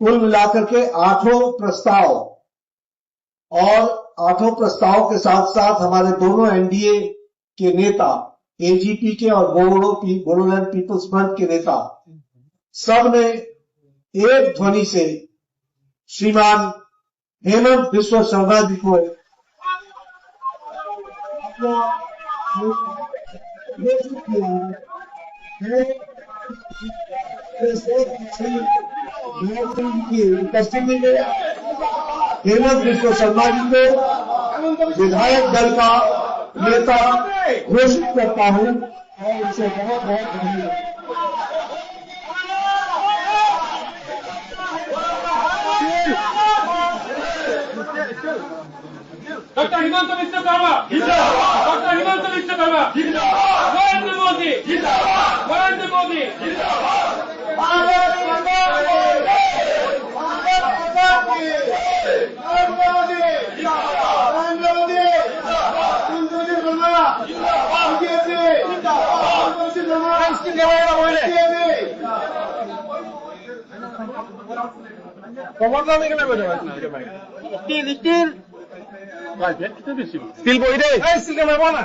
कुल मिलाकर के 8 प्रस्ताव और 8 प्रस्ताव के साथ साथ हमारे दोनों एनडीए के नेता, एजीपी के और बोडोलैंड पीपल्स फ्रंट के नेता, सब ने एक ध्वनि से श्रीमान हेमंत बिस्वा शर्मा जी को उपस्थिति में हेमंत बिस्वा शर्मा जी को विधायक दल का नेता घोषित करता हूं और इसे बहुत बहुत धन्यवाद। डॉक्टर हिमंत बिस्वा शर्मा जिंदाबाद, डॉक्टर हिमंत बिस्वा शर्मा जिंदाबाद, नरेंद्र मोदी जिंदाबाद, नरेंद्र मोदी जिंदाबाद, भारत माता की नरेंद्र मोदी जिंदाबाद, नरेंद्र मोदी जिंदाबाद, नरेंद्र शर्मा जिंदाबाद, बीजेपी जिंदाबाद, नरेंद्र शर्मा इसकी जवाब बोले कमर दाने के लिए बोले स्टील स्टील बोई दे स्टील का मैं बोला